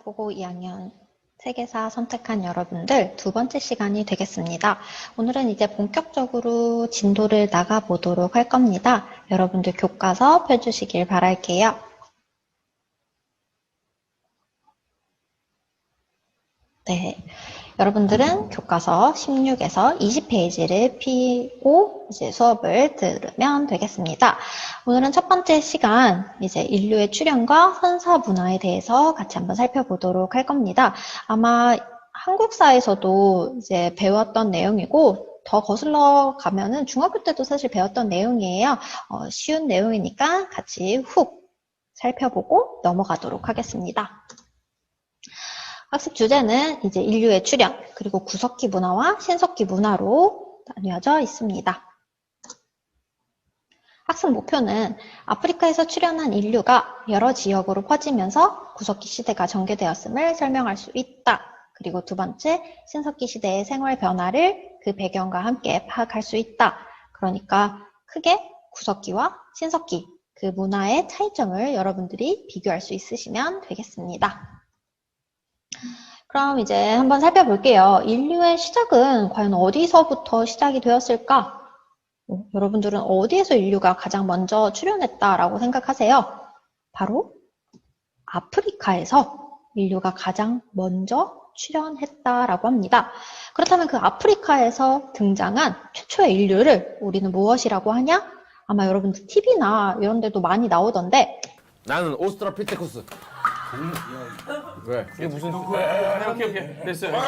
보고 2학년 세계사 선택한 여러분들 두 번째 시간이 되겠습니다. 오늘은 이제 본격적으로 진도를 나가보도록 할 겁니다. 여러분들 교과서 펴주시길 바랄게요. 네. 여러분들은 교과서 16에서 20페이지를 펴고 이제 수업을 들으면 되겠습니다. 오늘은 첫 번째 시간 이제 인류의 출현과 선사 문화에 대해서 같이 한번 살펴보도록 할 겁니다. 아마 한국사에서도 이제 배웠던 내용이고 더 거슬러 가면은 중학교 때도 사실 배웠던 내용이에요. 쉬운 내용이니까 같이 훅 살펴보고 넘어가도록 하겠습니다. 학습 주제는 이제 인류의 출현, 그리고 구석기 문화와 신석기 문화로 나뉘어져 있습니다. 학습 목표는 아프리카에서 출현한 인류가 여러 지역으로 퍼지면서 구석기 시대가 전개되었음을 설명할 수 있다. 그리고 두 번째, 신석기 시대의 생활 변화를 그 배경과 함께 파악할 수 있다. 그러니까 크게 구석기와 신석기, 그 문화의 차이점을 여러분들이 비교할 수 있으시면 되겠습니다. 그럼 이제 한번 살펴볼게요. 인류의 시작은 과연 어디서부터 시작이 되었을까? 여러분들은 어디에서 인류가 가장 먼저 출현했다라고 생각하세요? 바로 아프리카에서 인류가 가장 먼저 출현했다라고 합니다. 그렇다면 그 아프리카에서 등장한 최초의 인류를 우리는 무엇이라고 하냐? 아마 여러분들 TV나 이런 데도 많이 나오던데 나는 오스트랄피테쿠스. 왜? 이게 무슨? 오케이. 됐어요.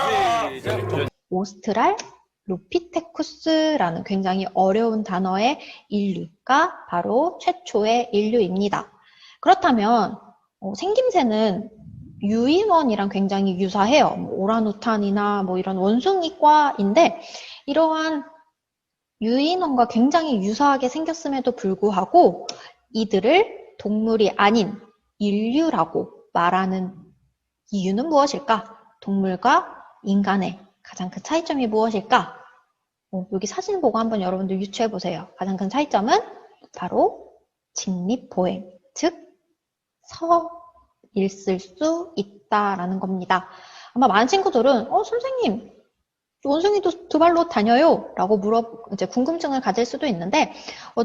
시작. 오스트랄로피테쿠스라는 굉장히 어려운 단어의 인류가 바로 최초의 인류입니다. 그렇다면 생김새는 유인원이랑 굉장히 유사해요. 오랑우탄이나 이런 원숭이과인데 이러한 유인원과 굉장히 유사하게 생겼음에도 불구하고 이들을 동물이 아닌 인류라고 말하는 이유는 무엇일까? 동물과 인간의 가장 큰 차이점이 무엇일까? 여기 사진 보고 한번 여러분들 유추해 보세요. 가장 큰 차이점은 바로 직립보행, 즉 서 있을 수 있다라는 겁니다. 아마 많은 친구들은 선생님 원숭이도 두 발로 다녀요 라고 이제 궁금증을 가질 수도 있는데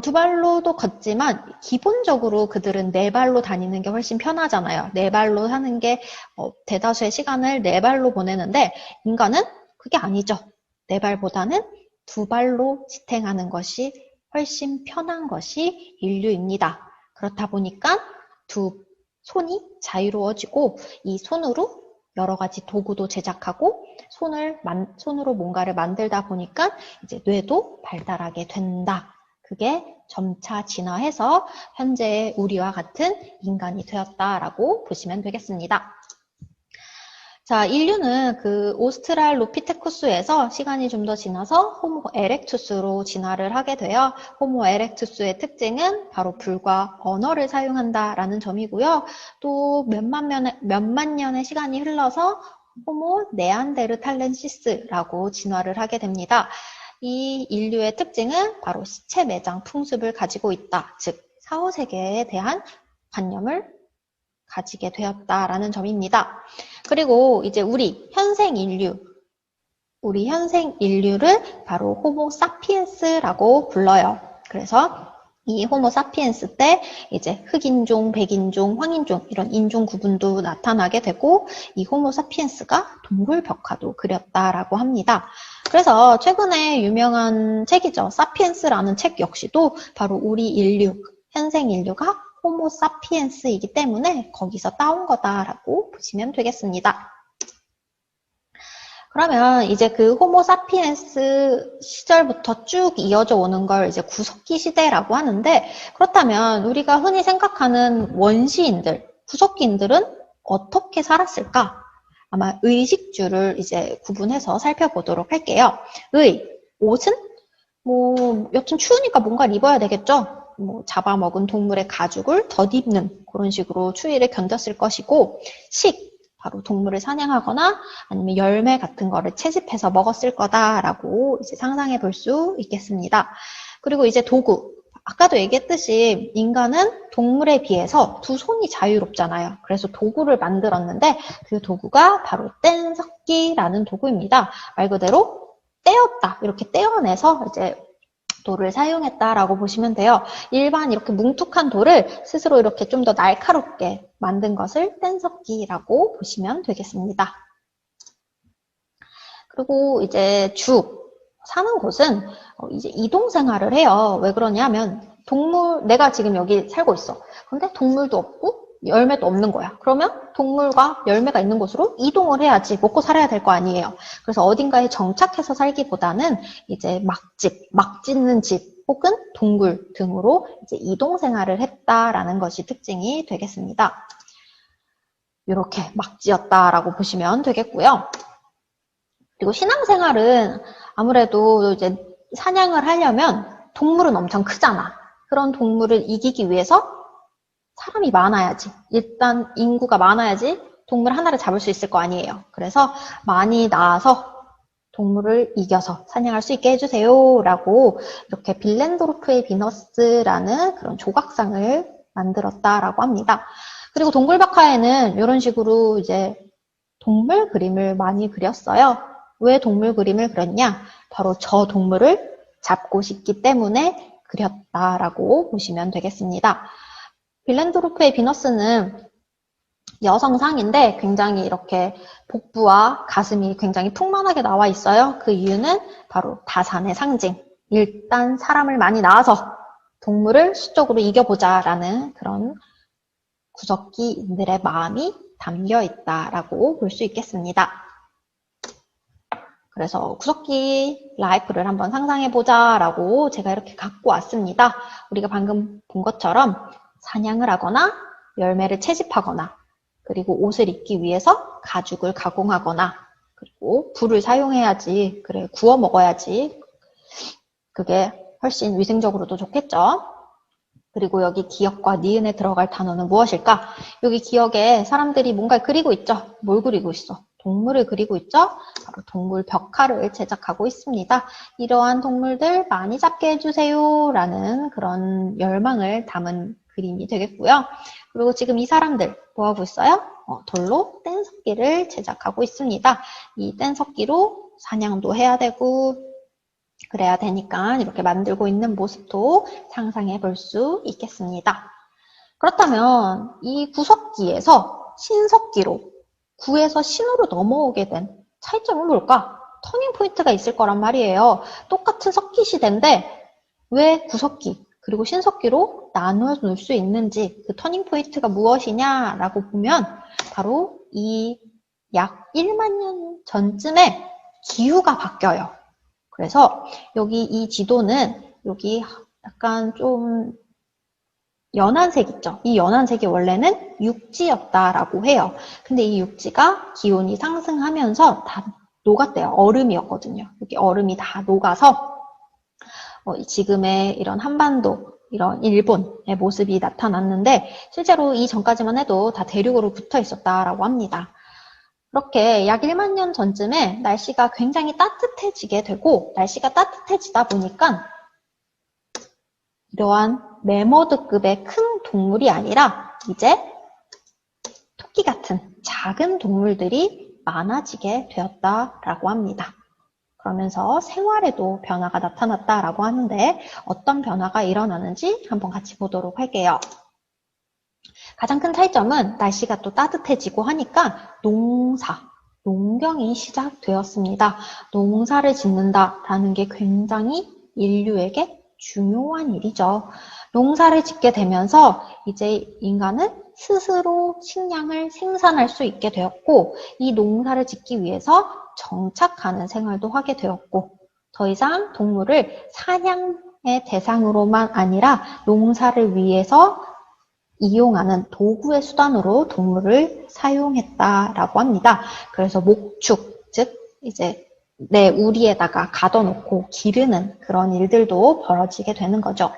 두 발로도 걷지만 기본적으로 그들은 네 발로 다니는 게 훨씬 편하잖아요. 네 발로 사는 게 대다수의 시간을 네 발로 보내는데 인간은 그게 아니죠. 네 발보다는 두 발로 지탱하는 것이 훨씬 편한 것이 인류입니다. 그렇다 보니까 두 손이 자유로워지고 이 손으로 여러 가지 도구도 제작하고 손으로 뭔가를 만들다 보니까 이제 뇌도 발달하게 된다. 그게 점차 진화해서 현재의 우리와 같은 인간이 되었다라고 보시면 되겠습니다. 자, 인류는 그 오스트랄로피테쿠스에서 시간이 좀 더 지나서 호모 에렉투스로 진화를 하게 되어 호모 에렉투스의 특징은 바로 불과 언어를 사용한다라는 점이고요. 또 몇만 년의 시간이 흘러서 호모 네안데르탈렌시스라고 진화를 하게 됩니다. 이 인류의 특징은 바로 시체 매장 풍습을 가지고 있다. 즉, 사후세계에 대한 관념을 가지게 되었다라는 점입니다. 그리고 이제 우리 현생 인류를 바로 호모 사피엔스라고 불러요. 그래서 이 호모 사피엔스 때 이제 흑인종, 백인종, 황인종 이런 인종 구분도 나타나게 되고 이 호모 사피엔스가 동굴 벽화도 그렸다라고 합니다. 그래서 최근에 유명한 책이죠. 사피엔스라는 책 역시도 바로 우리 인류, 현생 인류가 호모 사피엔스이기 때문에 거기서 따온 거다라고 보시면 되겠습니다. 그러면 이제 그 호모 사피엔스 시절부터 쭉 이어져 오는 걸 이제 구석기 시대라고 하는데 그렇다면 우리가 흔히 생각하는 원시인들, 구석기인들은 어떻게 살았을까? 아마 의식주를 이제 구분해서 살펴보도록 할게요. 옷은 여튼 추우니까 뭔가를 입어야 되겠죠? 잡아먹은 동물의 가죽을 덧입는 그런 식으로 추위를 견뎠을 것이고 바로 동물을 사냥하거나 아니면 열매 같은 거를 채집해서 먹었을 거다라고 이제 상상해 볼 수 있겠습니다. 그리고 이제 도구, 아까도 얘기했듯이 인간은 동물에 비해서 두 손이 자유롭잖아요. 그래서 도구를 만들었는데 그 도구가 바로 뗀석기라는 도구입니다. 말 그대로 떼었다. 이렇게 떼어내서 이제 돌을 사용했다라고 보시면 돼요. 일반 이렇게 뭉툭한 돌을 스스로 이렇게 좀 더 날카롭게 만든 것을 뗀석기라고 보시면 되겠습니다. 그리고 이제 사는 곳은 이제 이동 생활을 해요. 왜 그러냐면 내가 지금 여기 살고 있어. 근데 동물도 없고 열매도 없는 거야. 그러면 동물과 열매가 있는 곳으로 이동을 해야지 먹고 살아야 될 거 아니에요. 그래서 어딘가에 정착해서 살기보다는 이제 막 짓는 집 혹은 동굴 등으로 이제 이동 생활을 했다라는 것이 특징이 되겠습니다. 이렇게 막 지었다라고 보시면 되겠고요. 그리고 신앙생활은 아무래도 이제 사냥을 하려면 동물은 엄청 크잖아. 그런 동물을 이기기 위해서 사람이 많아야지. 일단 인구가 많아야지 동물 하나를 잡을 수 있을 거 아니에요. 그래서 많이 나와서 동물을 이겨서 사냥할 수 있게 해주세요. 라고 이렇게 빌렌도르프의 비너스라는 그런 조각상을 만들었다라고 합니다. 그리고 동굴박하에는 이런 식으로 이제 동물 그림을 많이 그렸어요. 왜 동물 그림을 그렸냐? 바로 저 동물을 잡고 싶기 때문에 그렸다라고 보시면 되겠습니다. 빌렌도르프의 비너스는 여성상인데 굉장히 이렇게 복부와 가슴이 굉장히 풍만하게 나와 있어요. 그 이유는 바로 다산의 상징. 일단 사람을 많이 낳아서 동물을 수적으로 이겨보자라는 그런 구석기인들의 마음이 담겨 있다라고 볼 수 있겠습니다. 그래서 구석기 라이프를 한번 상상해보자라고 제가 이렇게 갖고 왔습니다. 우리가 방금 본 것처럼 사냥을 하거나 열매를 채집하거나 그리고 옷을 입기 위해서 가죽을 가공하거나 그리고 불을 사용해야지. 그래, 구워 먹어야지. 그게 훨씬 위생적으로도 좋겠죠. 그리고 여기 기역과 니은에 들어갈 단어는 무엇일까? 여기 기역에 사람들이 뭔가 그리고 있죠. 뭘 그리고 있어? 동물을 그리고 있죠. 바로 동물 벽화를 제작하고 있습니다. 이러한 동물들 많이 잡게 해주세요 라는 그런 열망을 담은 그림이 되겠고요. 그리고 지금 이 사람들 뭐 하고 있어요? 돌로 뗀석기를 제작하고 있습니다. 이 뗀석기로 사냥도 해야 되고 그래야 되니까 이렇게 만들고 있는 모습도 상상해 볼 수 있겠습니다. 그렇다면 이 구석기에서 신석기로 구에서 신으로 넘어오게 된 차이점은 뭘까? 터닝 포인트가 있을 거란 말이에요. 똑같은 석기 시대인데 왜 구석기 그리고 신석기로 나누어 놓을 수 있는지 그 터닝 포인트가 무엇이냐라고 보면 바로 이 약 1만 년 전쯤에 기후가 바뀌어요. 그래서 여기 이 지도는 여기 약간 좀 연한색 있죠? 이 연한색이 원래는 육지였다라고 해요. 근데 이 육지가 기온이 상승하면서 다 녹았대요. 얼음이었거든요. 여기 얼음이 다 녹아서 지금의 이런 한반도, 이런 일본의 모습이 나타났는데 실제로 이 전까지만 해도 다 대륙으로 붙어 있었다라고 합니다. 그렇게 약 1만 년 전쯤에 날씨가 굉장히 따뜻해지게 되고 날씨가 따뜻해지다 보니까 이러한 매머드급의 큰 동물이 아니라 이제 토끼 같은 작은 동물들이 많아지게 되었다라고 합니다. 그러면서 생활에도 변화가 나타났다라고 하는데 어떤 변화가 일어나는지 한번 같이 보도록 할게요. 가장 큰 차이점은 날씨가 또 따뜻해지고 하니까 농경이 시작되었습니다. 농사를 짓는다라는 게 굉장히 인류에게 중요한 일이죠. 농사를 짓게 되면서 이제 인간은 스스로 식량을 생산할 수 있게 되었고 이 농사를 짓기 위해서 정착하는 생활도 하게 되었고 더 이상 동물을 사냥의 대상으로만 아니라 농사를 위해서 이용하는 도구의 수단으로 동물을 사용했다라고 합니다. 그래서 목축, 즉 이제 내 우리에다가 가둬놓고 기르는 그런 일들도 벌어지게 되는 거죠.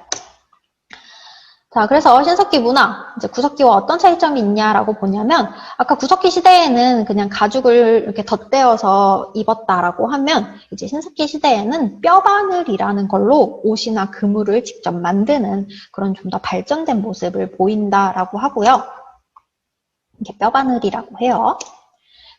자, 그래서 신석기 문화, 이제 구석기와 어떤 차이점이 있냐라고 보냐면, 아까 구석기 시대에는 그냥 가죽을 이렇게 덧대어서 입었다라고 하면, 이제 신석기 시대에는 뼈바늘이라는 걸로 옷이나 그물을 직접 만드는 그런 좀 더 발전된 모습을 보인다라고 하고요. 이게 뼈바늘이라고 해요.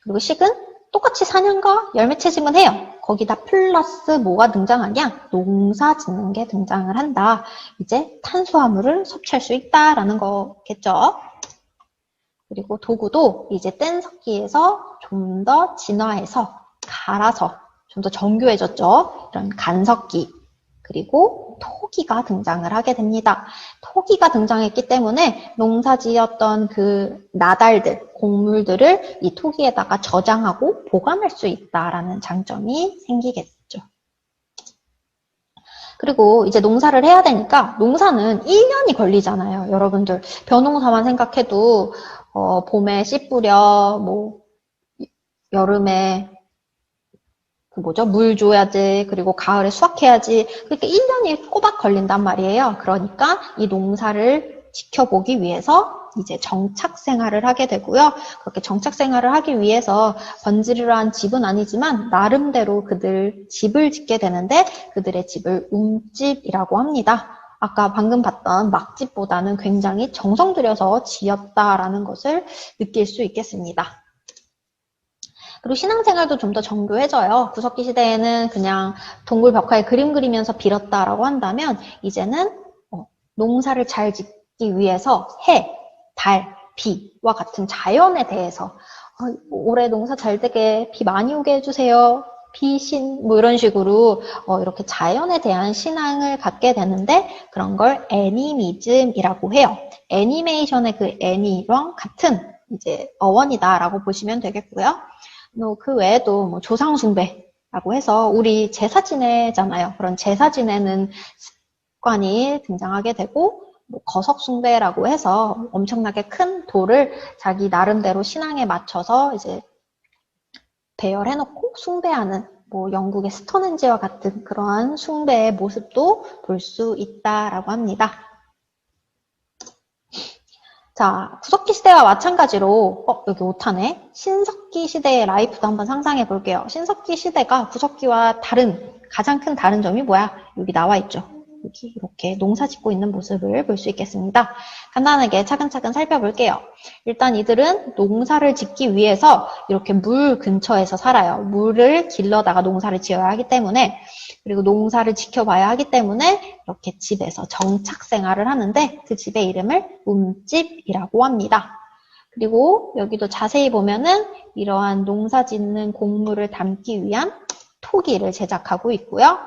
그리고 식은 똑같이 사냥과 열매채집은 해요. 거기다 플러스 뭐가 등장하냐? 농사 짓는 게 등장을 한다. 이제 탄수화물을 섭취할 수 있다라는 거겠죠. 그리고 도구도 이제 뗀석기에서 좀 더 진화해서 갈아서 좀 더 정교해졌죠. 이런 간석기. 그리고 토기가 등장을 하게 됩니다. 토기가 등장했기 때문에 농사지었던 그 나달들, 곡물들을 이 토기에다가 저장하고 보관할 수 있다라는 장점이 생기겠죠. 그리고 이제 농사를 해야 되니까 농사는 1년이 걸리잖아요. 여러분들 벼농사만 생각해도 봄에 씨 뿌려, 뭐 여름에 물 줘야지, 그리고 가을에 수확해야지. 그러니까 1년이 꼬박 걸린단 말이에요. 그러니까 이 농사를 지켜보기 위해서 이제 정착 생활을 하게 되고요. 그렇게 정착 생활을 하기 위해서 번지르르한 집은 아니지만 나름대로 그들 집을 짓게 되는데 그들의 집을 움집이라고 합니다. 아까 방금 봤던 막집보다는 굉장히 정성 들여서 지었다라는 것을 느낄 수 있겠습니다. 그리고 신앙생활도 좀 더 정교해져요. 구석기 시대에는 그냥 동굴 벽화에 그림 그리면서 빌었다라고 한다면 이제는 농사를 잘 짓기 위해서 해, 달, 비와 같은 자연에 대해서 올해 농사 잘 되게 비 많이 오게 해주세요. 비신 뭐 이런 식으로 이렇게 자연에 대한 신앙을 갖게 되는데 그런 걸 애니미즘이라고 해요. 애니메이션의 그 애니랑 같은 이제 어원이다라고 보시면 되겠고요. 그 외에도 뭐 조상 숭배라고 해서 우리 제사 지내잖아요. 그런 제사 지내는 습관이 등장하게 되고 뭐 거석 숭배라고 해서 엄청나게 큰 돌을 자기 나름대로 신앙에 맞춰서 이제 배열해놓고 숭배하는 뭐 영국의 스톤헨지와 같은 그러한 숭배의 모습도 볼 수 있다라고 합니다. 자, 구석기 시대와 마찬가지로 여기 오타네. 신석기 시대의 라이프도 한번 상상해 볼게요. 신석기 시대가 구석기와 가장 큰 다른 점이 뭐야? 여기 나와 있죠. 여기 이렇게 농사 짓고 있는 모습을 볼 수 있겠습니다. 간단하게 차근차근 살펴볼게요. 일단 이들은 농사를 짓기 위해서 이렇게 물 근처에서 살아요. 물을 길러다가 농사를 지어야 하기 때문에, 그리고 농사를 지켜봐야 하기 때문에 이렇게 집에서 정착 생활을 하는데 그 집의 이름을 움집이라고 합니다. 그리고 여기도 자세히 보면은 이러한 농사 짓는 곡물을 담기 위한 토기를 제작하고 있고요.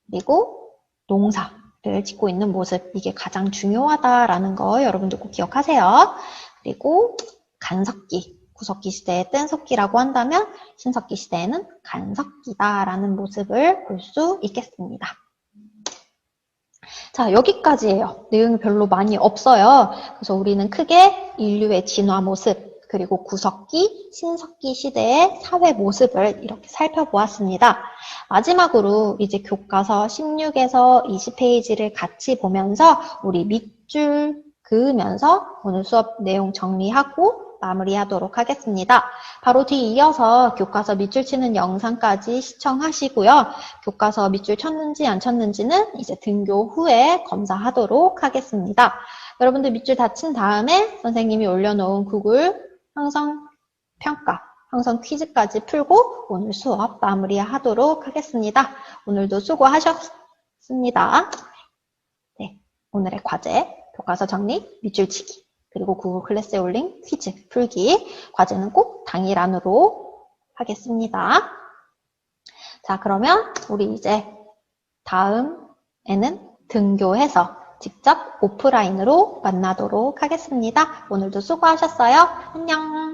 그리고 농사를 짓고 있는 모습, 이게 가장 중요하다라는 거 여러분들 꼭 기억하세요. 그리고 간석기, 구석기 시대의 뗀석기라고 한다면 신석기 시대에는 간석기다라는 모습을 볼 수 있겠습니다. 자, 여기까지예요. 내용이 별로 많이 없어요. 그래서 우리는 크게 인류의 진화 모습, 그리고 구석기, 신석기 시대의 사회 모습을 이렇게 살펴보았습니다. 마지막으로 이제 교과서 16에서 20페이지를 같이 보면서 우리 밑줄 그으면서 오늘 수업 내용 정리하고 마무리하도록 하겠습니다. 바로 뒤이어서 교과서 밑줄 치는 영상까지 시청하시고요. 교과서 밑줄 쳤는지 안 쳤는지는 이제 등교 후에 검사하도록 하겠습니다. 여러분들 밑줄 다 친 다음에 선생님이 올려놓은 구글 형성 평가, 형성 퀴즈까지 풀고 오늘 수업 마무리하도록 하겠습니다. 오늘도 수고하셨습니다. 네, 오늘의 과제, 교과서 정리, 밑줄 치기, 그리고 구글 클래스에 올린 퀴즈 풀기, 과제는 꼭 당일 안으로 하겠습니다. 자, 그러면 우리 이제 다음에는 등교해서 직접 오프라인으로 만나도록 하겠습니다. 오늘도 수고하셨어요. 안녕.